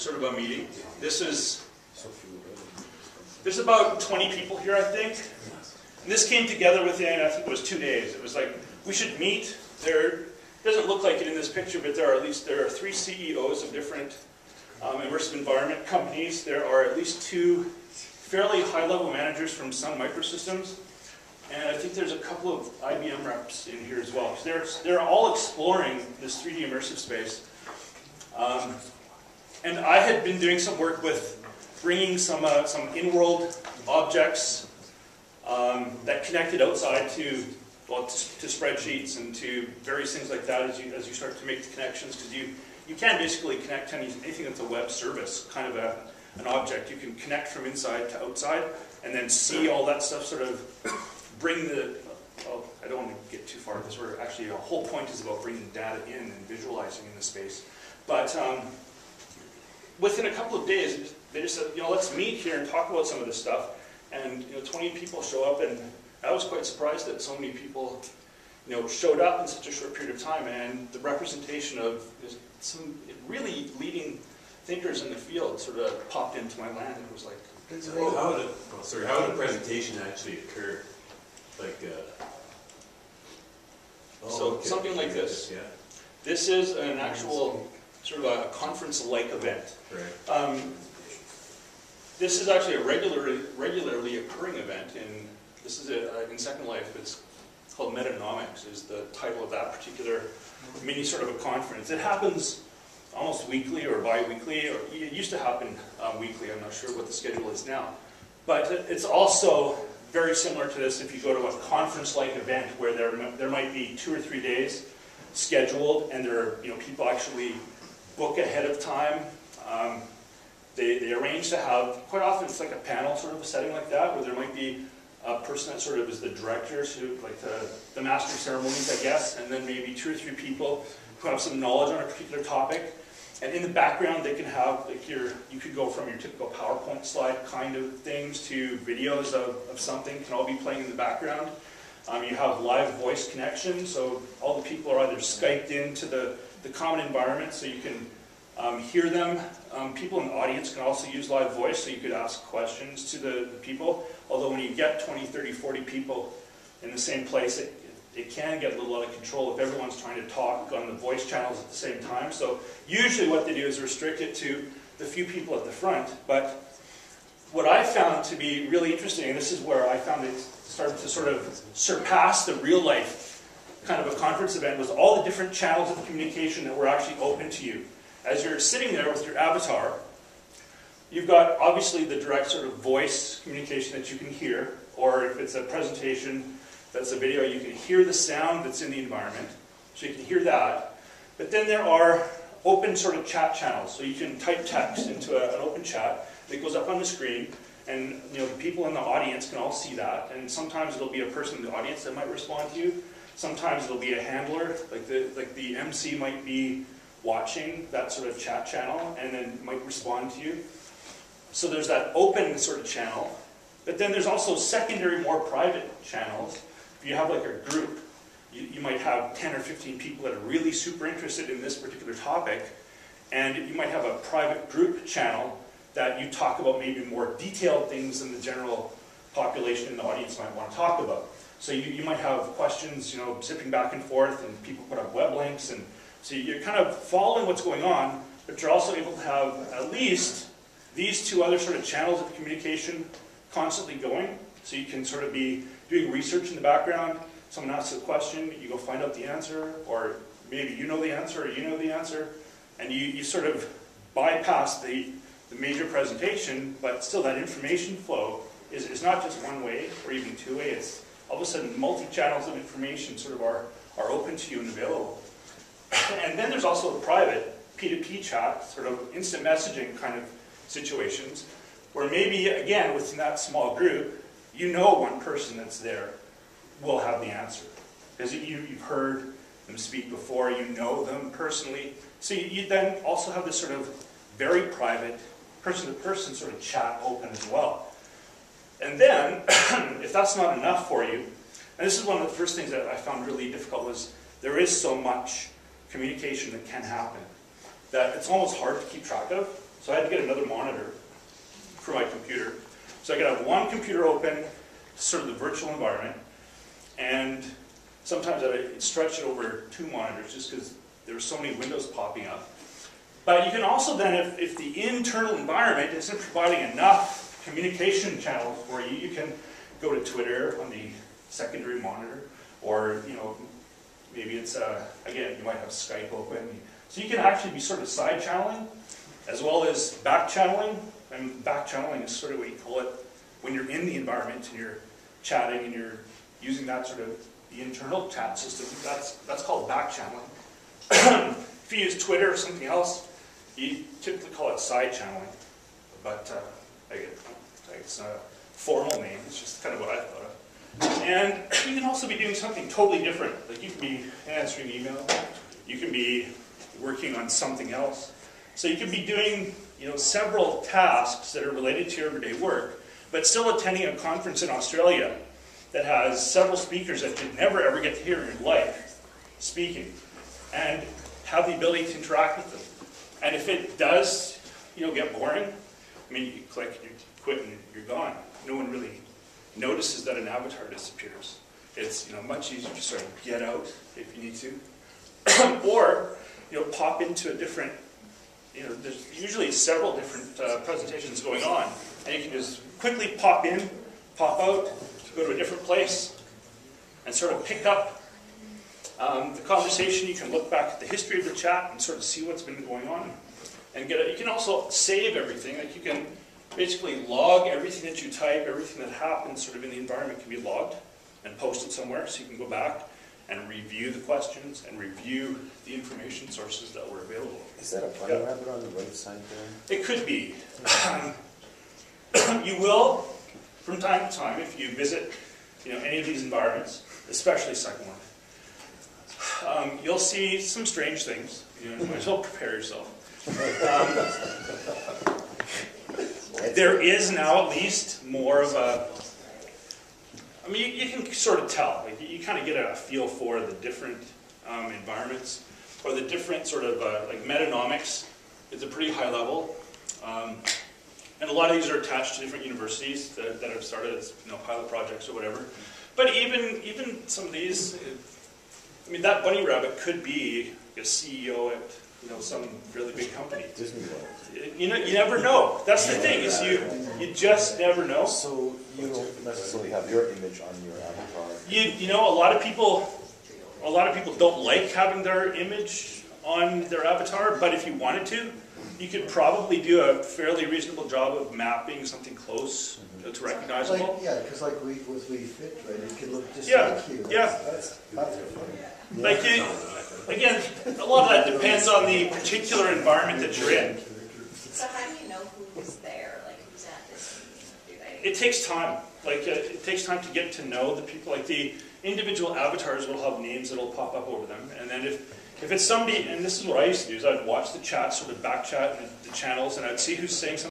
sort of a meeting. There's about 20 people here, I think. And this came together within, I think it was 2 days. It was like, we should meet. It doesn't look like it in this picture, but there are 3 CEOs of different immersive environment companies. There are at least 2 fairly high-level managers from Sun Microsystems. And I think there's a couple of IBM reps in here as well. They're all exploring this 3D immersive space. And I had been doing some work with bringing some in-world objects that connected outside to spreadsheets and to various things like that as you start to make the connections, because you can basically connect to anything that's a web service, kind of an object. You can connect from inside to outside and then see all that stuff, sort of bring I don't want to get too far because the whole point is about bringing data in and visualizing in the space. But within a couple of days, they just said, let's meet here and talk about some of this stuff. And 20 people show up, and I was quite surprised that so many people showed up in such a short period of time. And the representation of some really leading thinkers in the field sort of popped into my land. It was like, how would a presentation actually occur? Something like this. Yeah. This is an actual sort of a conference-like event. Right. This is actually a regularly occurring event. This is in Second Life. It's called Metanomics, is the title of that particular mini sort of a conference. It happens almost weekly or bi-weekly, or it used to happen weekly. I'm not sure what the schedule is now. But it's also very similar to this if you go to a conference-like event where there might be 2 or 3 days scheduled, and people actually book ahead of time. They arrange to have, quite often it's like a panel sort of a setting like that, where there might be a person that sort of is the director, like the master of ceremonies, I guess, and then maybe 2 or 3 people who have some knowledge on a particular topic. And in the background, they can have, you could go from your typical PowerPoint slide kind of things to videos of something can all be playing in the background. You have live voice connection, so all the people are either Skyped into the common environment, so you can hear them. People in the audience can also use live voice, so you could ask questions to the people. Although when you get 20, 30, 40 people in the same place, it can get a little out of control if everyone's trying to talk on the voice channels at the same time. So usually what they do is restrict it to the few people at the front. But what I found to be really interesting, and this is where I found it started to sort of surpass the real life kind of a conference event, was all the different channels of communication that were actually open to you. As you're sitting there with your avatar, you've got obviously the direct sort of voice communication that you can hear, or if it's a presentation that's a video, you can hear the sound that's in the environment, so you can hear that. But then there are open sort of chat channels, so you can type text into an open chat that goes up on the screen, and the people in the audience can all see that. And sometimes it'll be a person in the audience that might respond to you. Sometimes it'll be a handler, like the MC might be watching that sort of chat channel and then might respond to you. So there's that open sort of channel. But then there's also secondary, more private channels. If you have like a group, you might have 10 or 15 people that are really super interested in this particular topic, and you might have a private group channel that you talk about maybe more detailed things than the general population in the audience might want to talk about. So you might have questions, zipping back and forth, and people put up web links, and so you're kind of following what's going on, but you're also able to have at least these 2 other sort of channels of communication constantly going. So you can sort of be doing research in the background. Someone asks a question, you go find out the answer, or maybe you know the answer, or you know the answer, and you sort of bypass the major presentation, but still that information flow is not just one way or even 2-way. It's all of a sudden multi-channels of information sort of are open to you and available. And then there's also the private P2P chat, sort of instant messaging kind of situations, where maybe, again, within that small group, one person that's there will have the answer. Because you've heard them speak before, you know them personally. So you then also have this sort of very private, person-to-person sort of chat open as well. And then, if that's not enough for you, and this is one of the first things that I found really difficult, was there is so much communication that can happen that it's almost hard to keep track of. So I had to get another monitor for my computer. So I could have one computer open, sort of the virtual environment, and sometimes I'd stretch it over 2 monitors just because there were so many windows popping up. But you can also then, if the internal environment isn't providing enough communication channels for you, you can go to Twitter on the secondary monitor, or maybe it's again, you might have Skype open. So you can actually be sort of side channeling as well as back channeling. And back channeling is sort of what you call it when you're in the environment and you're chatting and you're using that sort of the internal chat system. That's called back channeling. If you use Twitter or something else, you typically call it side channeling. But it's not a formal name, it's just kind of what I thought of. And you can also be doing something totally different. Like you can be answering email, you can be working on something else. So you can be doing several tasks that are related to your everyday work, but still attending a conference in Australia that has several speakers that you'd never ever get to hear in your life speaking, and have the ability to interact with them. And if it does get boring, I mean, you click, you quit, and you're gone. No one really notices that an avatar disappears. It's much easier to sort of get out if you need to, or pop into a different. There's usually several different presentations going on, and you can just quickly pop in, pop out, go to a different place, and sort of pick up the conversation. You can look back at the history of the chat and sort of see what's been going on, and you can also save everything. Like you can basically log everything that you type, everything that happens sort of in the environment can be logged and posted somewhere, so you can go back and review the questions and review the information sources that were available. Is that a bunny rabbit on the right side there? It could be. You will, from time to time, if you visit any of these environments, especially second one, you'll see some strange things. You might as well prepare yourself. There is now at least more of a, I mean, you can sort of tell. Like, you kind of get a feel for the different environments, or the different sort of, like metanomics is a pretty high level. And a lot of these are attached to different universities that have started as pilot projects or whatever. But even some of these, I mean, that bunny rabbit could be a CEO at some really big company. Disney World. You never know. That's the thing, is you just never know. So you don't necessarily have your image on your avatar. A lot of people don't like having their image on their avatar, but if you wanted to, you could probably do a fairly reasonable job of mapping something close to recognizable. Because like with We Fit, right? It can look just like you. That's funny. Like again, a lot of that depends on the particular environment that you're in. So how do you know who's there, like who's at this meeting? It takes time. Like it takes time to get to know the people. Like the individual avatars will have names that'll pop up over them, and then if it's somebody, and this is what I used to do, is I'd watch the chat, sort of back chat the channels, and I'd see who's saying something.